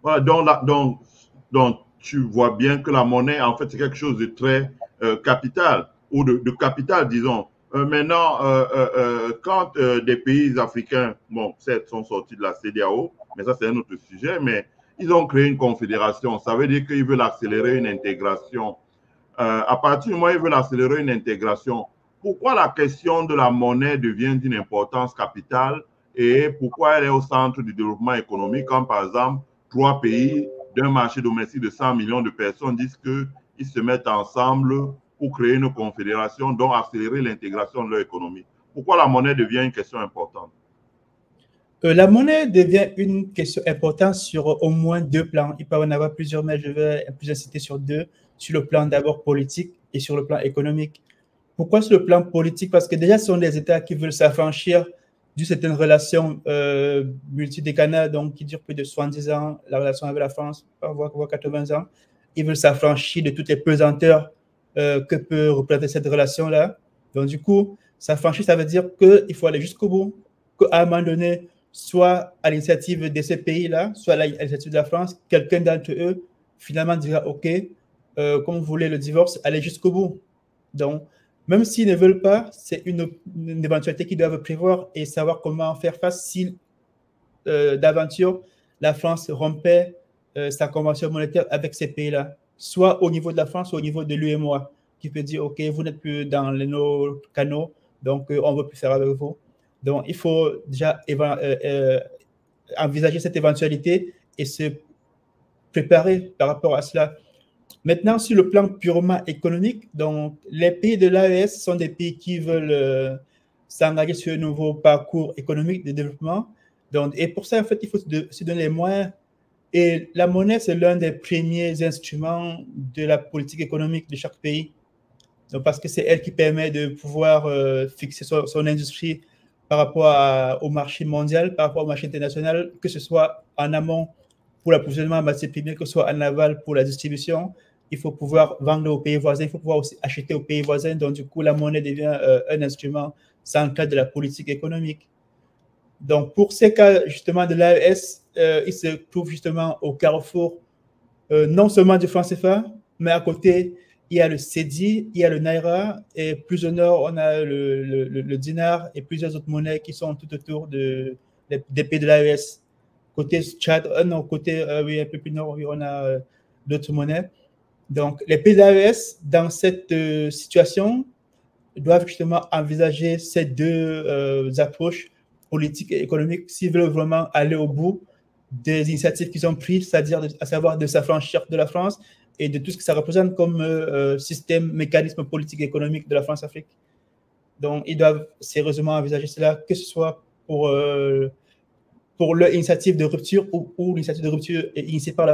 Voilà, donc, tu vois bien que la monnaie, en fait, c'est quelque chose de très capital, ou de capital, disons. Maintenant, quand des pays africains, bon, certes, sont sortis de la CEDEAO, mais ça, c'est un autre sujet, mais ils ont créé une confédération. Ça veut dire qu'ils veulent accélérer une intégration. À partir du moment où ils veulent accélérer une intégration, pourquoi la question de la monnaie devient d'une importance capitale et pourquoi elle est au centre du développement économique quand, par exemple, trois pays d'un marché domestique de 100 millions de personnes disent qu'ils se mettent ensemble pour créer une confédération, donc accélérer l'intégration de leur économie. Pourquoi la monnaie devient une question importante? La monnaie devient une question importante sur au moins deux plans. Il peut y en avoir plusieurs, mais je vais plus inciter sur deux. Sur le plan d'abord politique et sur le plan économique. Pourquoi sur le plan politique? Parce que déjà, ce sont des États qui veulent s'affranchir d'une certaine relation multidécanale, donc qui dure plus de 70 ans, la relation avec la France, voire 80 ans. Ils veulent s'affranchir de toutes les pesanteurs que peut représenter cette relation-là. Donc, du coup, s'affranchir, ça veut dire qu'il faut aller jusqu'au bout, qu'à un moment donné, soit à l'initiative de ces pays-là, soit à l'initiative de la France, quelqu'un d'entre eux finalement dira OK, comme vous voulez le divorce, allez jusqu'au bout. Donc, même s'ils ne veulent pas, c'est une éventualité qu'ils doivent prévoir et savoir comment faire face si d'aventure la France rompait sa convention monétaire avec ces pays-là, soit au niveau de la France, soit au niveau de l'UEMOA, qui peut dire OK, vous n'êtes plus dans nos canaux, donc on ne veut plus faire avec vous. Donc, il faut déjà envisager cette éventualité et se préparer par rapport à cela. Maintenant, sur le plan purement économique, donc, les pays de l'AES sont des pays qui veulent s'engager sur un nouveau parcours économique de développement. Donc, et pour ça, en fait, il faut se donner les moyens. Et la monnaie, c'est l'un des premiers instruments de la politique économique de chaque pays. Donc, parce que c'est elle qui permet de pouvoir fixer son industrie par rapport au marché mondial, par rapport au marché international, que ce soit en amont pour l'approvisionnement en matières premières, que ce soit en aval pour la distribution. Il faut pouvoir vendre aux pays voisins, il faut pouvoir aussi acheter aux pays voisins. Donc, du coup, la monnaie devient un instrument central de la politique économique. Donc, pour ces cas, justement, de l'AES, il se trouve justement au carrefour, non seulement du franc CFA, mais à côté, il y a le CEDI, il y a le Naira, et plus au nord, on a le dinar et plusieurs autres monnaies qui sont tout autour des pays de l'AES. Côté Tchad, non, côté, oui, un peu plus nord, oui, on a d'autres monnaies. Donc, les pays de l'AES, dans cette situation, doivent justement envisager ces deux approches politiques et économiques s'ils veulent vraiment aller au bout des initiatives qu'ils ont prises, c'est-à-dire à savoir de s'affranchir de la France et de tout ce que ça représente comme système, mécanisme politique et économique de la France-Afrique. Donc, ils doivent sérieusement envisager cela, que ce soit pour leur initiative de rupture ou l'initiative de rupture est initiée par la